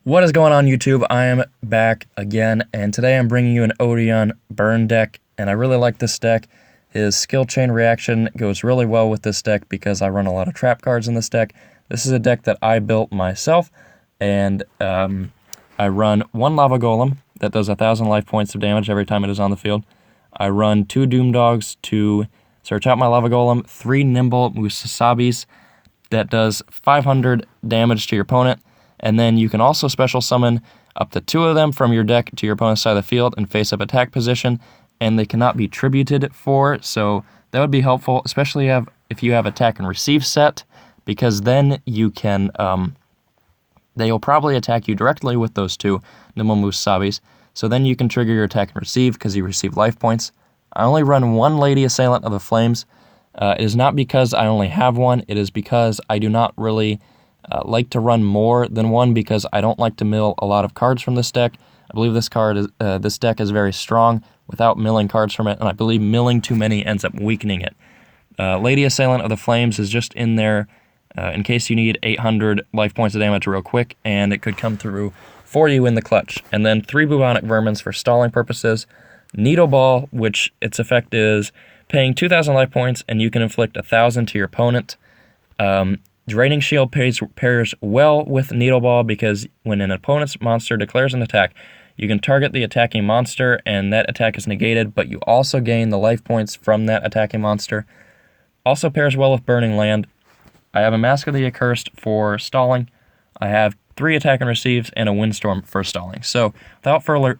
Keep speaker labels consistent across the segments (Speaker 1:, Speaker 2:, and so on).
Speaker 1: What is going on, YouTube? I am back again, and today I'm bringing you an Odion burn deck, and I really like this deck. His skill chain reaction goes really well with this deck because I run a lot of trap cards in this deck. This is a deck that I built myself, and I run one Lava Golem that does 1,000 life points of damage every time it is on the field. I run 2 Doom Dogs to search out my Lava Golem, 3 Nimble Musasabis that does 500 damage to your opponent, and then you can also special summon up to 2 of them from your deck to your opponent's side of the field and face up attack position, and they cannot be tributed for, so that would be helpful, especially if you have attack and receive set, because then you can, they will probably attack you directly with those 2 Nimble Musabis, so then you can trigger your attack and receive because you receive life points. I only run 1 Lady Assailant of the Flames. It is not because I only have one, it is because I do not really like to run more than 1 because I don't like to mill a lot of cards from this deck. I believe this deck is very strong without milling cards from it, and I believe milling too many ends up weakening it. Lady Assailant of the Flames is just in there in case you need 800 life points of damage real quick, and it could come through for you in the clutch. And then 3 Bubonic Vermins for stalling purposes. Needle Ball, which its effect is paying 2,000 life points, and you can inflict 1,000 to your opponent. Draining Shield pairs well with Needle Ball because when an opponent's monster declares an attack, you can target the attacking monster and that attack is negated, but you also gain the life points from that attacking monster. Also pairs well with Burning Land. I have a Mask of the Accursed for stalling. I have 3 attack and receives and a Windstorm for stalling. So without further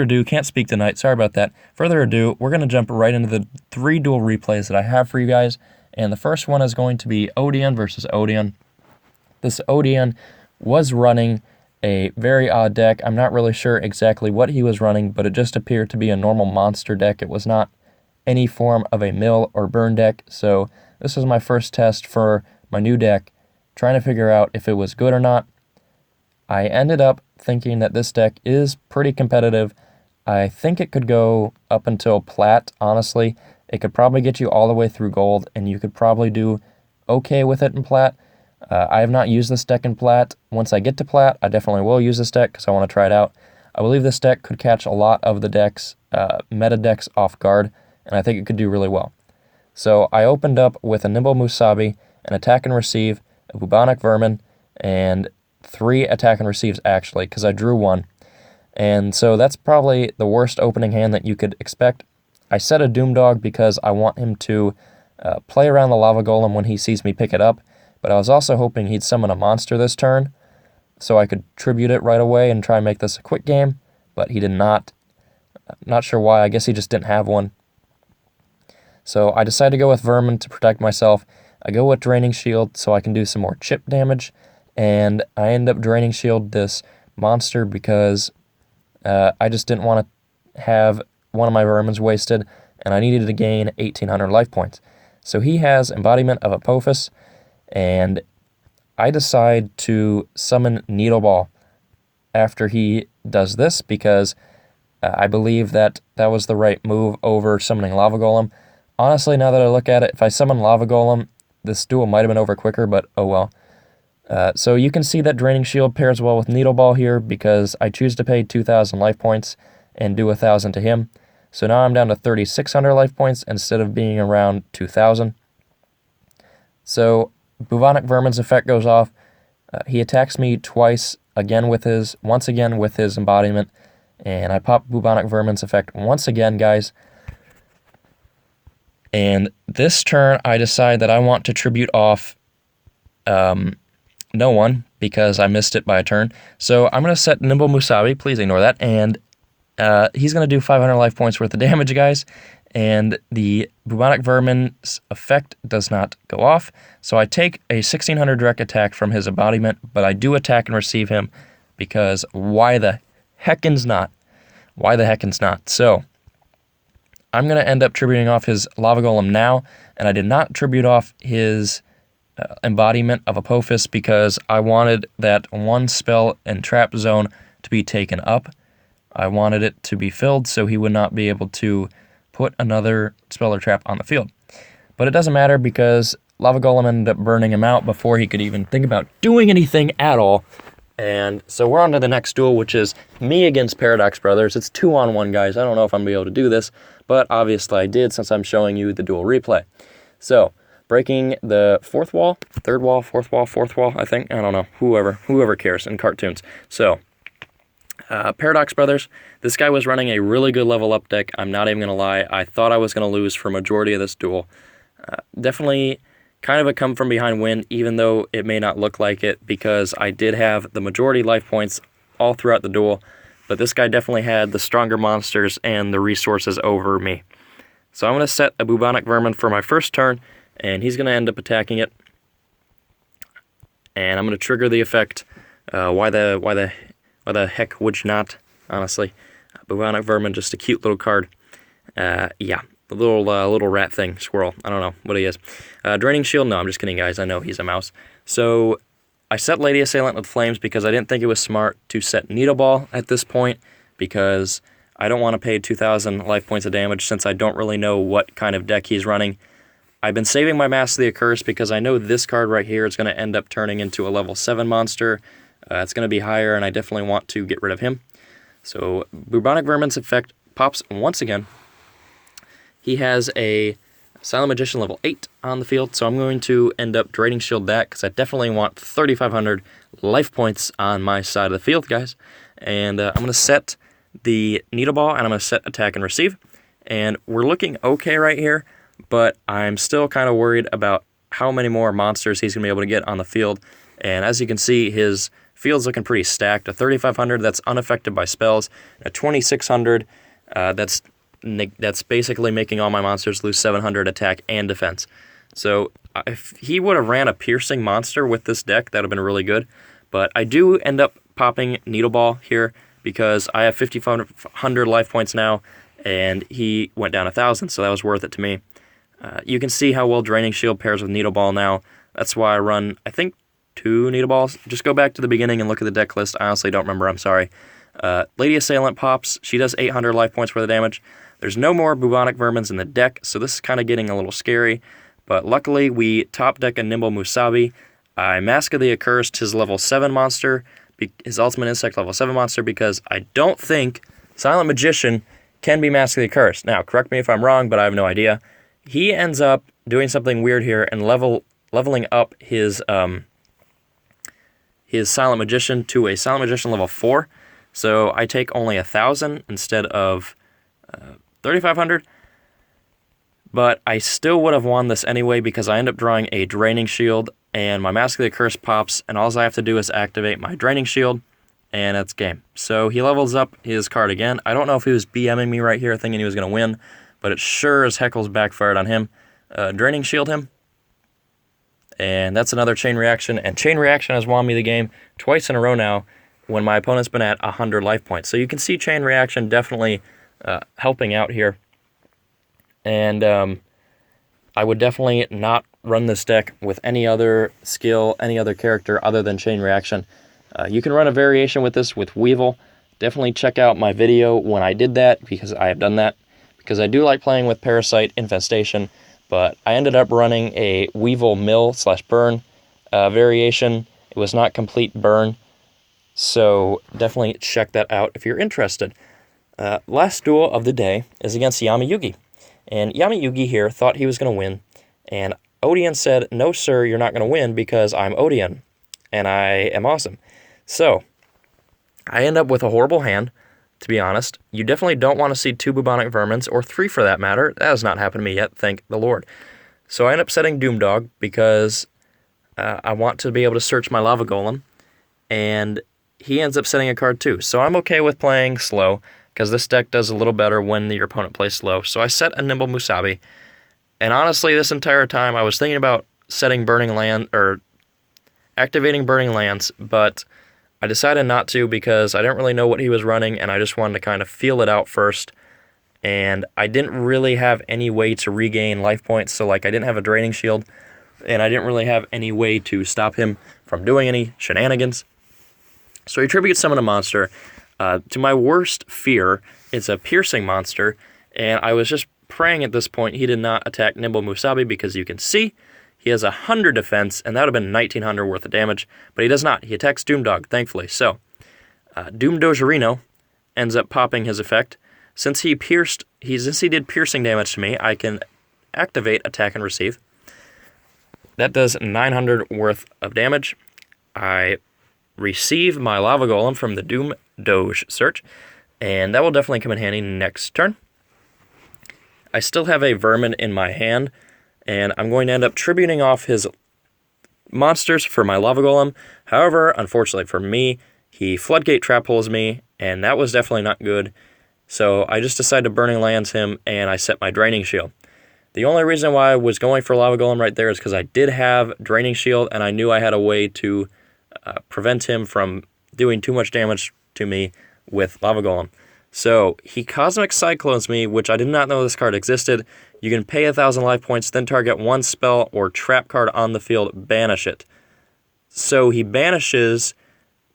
Speaker 1: ado, can't speak tonight, sorry about that. Further ado, we're going to jump right into the 3 duel replays that I have for you guys. And the first one is going to be Odion versus Odion. This Odion was running a very odd deck. I'm not really sure exactly what he was running, but it just appeared to be a normal monster deck. It was not any form of a mill or burn deck. So this was my first test for my new deck, trying to figure out if it was good or not. I ended up thinking that this deck is pretty competitive. I think it could go up until plat, honestly. It could probably get you all the way through gold, and you could probably do okay with it in plat. I have not used this deck in plat. Once I get to plat, I definitely will use this deck because I want to try it out. I believe this deck could catch a lot of the decks, meta decks off guard, and I think it could do really well. So I opened up with a Nimble Musabi, an attack and receive, a Bubonic Vermin, and 3 attack and receives actually, because I drew 1. And so that's probably the worst opening hand that you could expect. I set a Doom Dog because I want him to play around the Lava Golem when he sees me pick it up, but I was also hoping he'd summon a monster this turn, so I could tribute it right away and try and make this a quick game, but he did not. Not sure why, I guess he just didn't have one. So I decided to go with Vermin to protect myself. I go with Draining Shield so I can do some more chip damage, and I end up Draining Shield this monster because I just didn't want to have one of my Vermins wasted, and I needed to gain 1,800 life points. So he has Embodiment of Apophis, and I decide to summon Needle Ball after he does this because I believe that was the right move over summoning Lava Golem. Honestly, now that I look at it, if I summon Lava Golem, this duel might have been over quicker, but oh well. So you can see that Draining Shield pairs well with Needle Ball here because I choose to pay 2,000 life points and do 1,000 to him. So now I'm down to 3,600 life points instead of being around 2,000. So Bubonic Vermin's effect goes off. He attacks me once again with his embodiment, and I pop Bubonic Vermin's effect once again, guys. And this turn, I decide that I want to tribute off no one because I missed it by a turn. So I'm going to set Nimble Musabi, please ignore that, and he's going to do 500 life points worth of damage, guys, and the Bubonic Vermin's effect does not go off, so I take a 1,600 direct attack from his embodiment, but I do attack and receive him, because why the heckins not? Why the heckins not? So, I'm going to end up tributing off his Lava Golem now, and I did not tribute off his Embodiment of Apophis because I wanted that 1 spell and trap zone to be taken up. I wanted it to be filled so he would not be able to put another spell or trap on the field. But it doesn't matter because Lava Golem ended up burning him out before he could even think about doing anything at all. And so we're on to the next duel, which is me against Paradox Brothers. It's 2-on-1, guys. I don't know if I'm going to be able to do this, but obviously I did since I'm showing you the duel replay. So, breaking the fourth wall, third wall, fourth wall, I think. I don't know. Whoever cares in cartoons. So, Paradox Brothers, this guy was running a really good level up deck. I'm not even going to lie. I thought I was going to lose for majority of this duel. Definitely kind of a come from behind win, even though it may not look like it, because I did have the majority life points all throughout the duel, but this guy definitely had the stronger monsters and the resources over me. So I'm going to set a Bubonic Vermin for my first turn, and he's going to end up attacking it. And I'm going to trigger the effect. Why the heck would you not, honestly? Bubonic Vermin, just a cute little card. Yeah. The little rat thing, squirrel. I don't know what he is. Draining Shield? No, I'm just kidding, guys. I know he's a mouse. So I set Lady Assailant with Flames because I didn't think it was smart to set Needle Ball at this point, because I don't want to pay 2,000 life points of damage since I don't really know what kind of deck he's running. I've been saving my Mask of the Accursed because I know this card right here is going to end up turning into a level 7 monster. It's going to be higher, and I definitely want to get rid of him. So Bubonic Vermin's effect pops once again. He has a Silent Magician level 8 on the field, so I'm going to end up Draining Shield that, because I definitely want 3,500 life points on my side of the field, guys. And I'm going to set the Needle Ball, and I'm going to set Attack and Receive. And we're looking okay right here, but I'm still kind of worried about how many more monsters he's going to be able to get on the field. And as you can see, his field's looking pretty stacked. A 3,500 that's unaffected by spells, a 2,600 that's basically making all my monsters lose 700 attack and defense. So if he would have ran a piercing monster with this deck, that would have been really good. But I do end up popping Needle Ball here because I have 5,500 life points now, and he went down 1,000, so that was worth it to me. You can see how well Draining Shield pairs with Needle Ball now. That's why I run, I think, 2 Needle Balls. Just go back to the beginning and look at the deck list. I honestly don't remember, I'm sorry. Lady Assailant pops. She does 800 life points worth of damage. There's no more Bubonic Vermins in the deck, so this is kind of getting a little scary. But luckily, we top deck a Nimble Musabi. I Mask of the Accursed, his level 7 monster, his Ultimate Insect level 7 monster, because I don't think Silent Magician can be Mask of the Accursed. Now, correct me if I'm wrong, but I have no idea. He ends up doing something weird here and leveling up his Silent Magician to a Silent Magician level 4. So I take only 1,000 instead of 3,500, but I still would have won this anyway because I end up drawing a Draining Shield, and my Mask of the Accursed pops, and all I have to do is activate my Draining Shield, and it's game. So he levels up his card again. I don't know if he was BMing me right here thinking he was going to win, but it sure as heckles backfired on him. Draining Shield him, and that's another Chain Reaction, and Chain Reaction has won me the game twice in a row now when my opponent's been at 100 life points. So you can see Chain Reaction definitely helping out here, and I would definitely not run this deck with any other skill, any other character other than Chain Reaction. You can run a variation with this with Weevil. Definitely check out my video when I did that, because I have done that, because I do like playing with Parasite Infestation, but I ended up running a Weevil Mill/Burn variation. It was not complete burn, so definitely check that out if you're interested. Last duel of the day is against Yugi. And Yugi here thought he was going to win. And Odion said, "No, sir, you're not going to win because I'm Odion. And I am awesome." So, I end up with a horrible hand, to be honest. You definitely don't want to see 2 Bubonic Vermins, or 3 for that matter. That has not happened to me yet, thank the Lord. So I end up setting Doomdog because I want to be able to search my Lava Golem. And he ends up setting a card too. So I'm okay with playing slow, because this deck does a little better when your opponent plays slow. So I set a Nimble Musabi, and honestly, this entire time I was thinking about setting Burning Land, or activating Burning Lands, but I decided not to because I didn't really know what he was running, and I just wanted to kind of feel it out first, and I didn't really have any way to regain life points, so like I didn't have a Draining Shield, and I didn't really have any way to stop him from doing any shenanigans. So he Tribute Summon a monster. To my worst fear, it's a piercing monster, and I was just praying at this point he did not attack Nimble Musabi, because you can see he has 100 defense, and that would have been 1900 worth of damage, but he does not. He attacks Doomdog, thankfully. So, Doom Dojurino ends up popping his effect. Since he did piercing damage to me, I can activate Attack and Receive. That does 900 worth of damage. I receive my Lava Golem from the Doom Doge search, and that will definitely come in handy next turn. I still have a Vermin in my hand, and I'm going to end up tributing off his monsters for my Lava Golem. However, unfortunately for me, he Floodgate Trap Holes me, and that was definitely not good. So I just decided to Burning Lands him, and I set my Draining Shield. The only reason why I was going for Lava Golem right there is because I did have Draining Shield, and I knew I had a way to prevent him from doing too much damage to me with Lava Golem. So he Cosmic Cyclones me, which I did not know this card existed. You can pay 1,000 life points, then target one spell or trap card on the field, banish it. So he banishes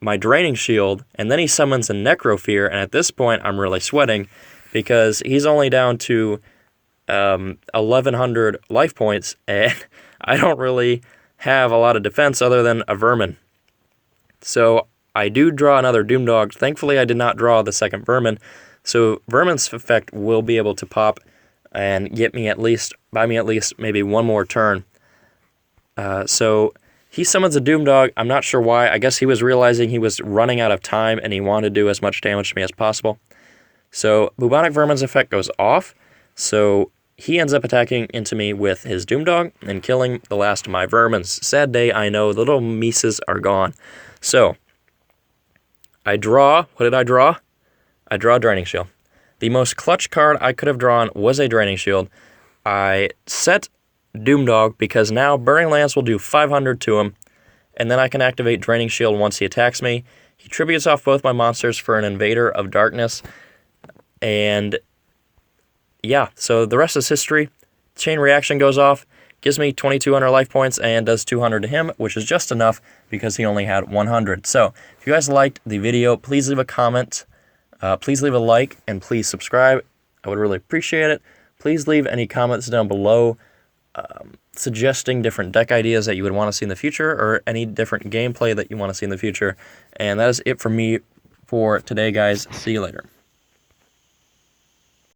Speaker 1: my Draining Shield, and then he summons a Necrofear, and at this point I'm really sweating because he's only down to 1,100 life points, and I don't really have a lot of defense other than a Vermin. So I do draw another Doomdog. Thankfully, I did not draw the second Vermin, so Vermin's effect will be able to pop and buy me at least maybe one more turn. So he summons a Doomdog. I'm not sure why. I guess he was realizing he was running out of time and he wanted to do as much damage to me as possible. So Bubonic Vermin's effect goes off, so he ends up attacking into me with his Doomdog and killing the last of my Vermins. Sad day, I know. The little Mises are gone. So I draw. What did I draw? I draw Draining Shield. The most clutch card I could have drawn was a Draining Shield. I set Doomdog because now Burning Lance will do 500 to him, and then I can activate Draining Shield once he attacks me. He tributes off both my monsters for an Invader of Darkness, and yeah, so the rest is history. Chain Reaction goes off, gives me 2,200 life points, and does 200 to him, which is just enough because he only had 100. So, if you guys liked the video, please leave a comment, please leave a like, and please subscribe. I would really appreciate it. Please leave any comments down below suggesting different deck ideas that you would want to see in the future, or any different gameplay that you want to see in the future. And that is it for me for today, guys. See you later.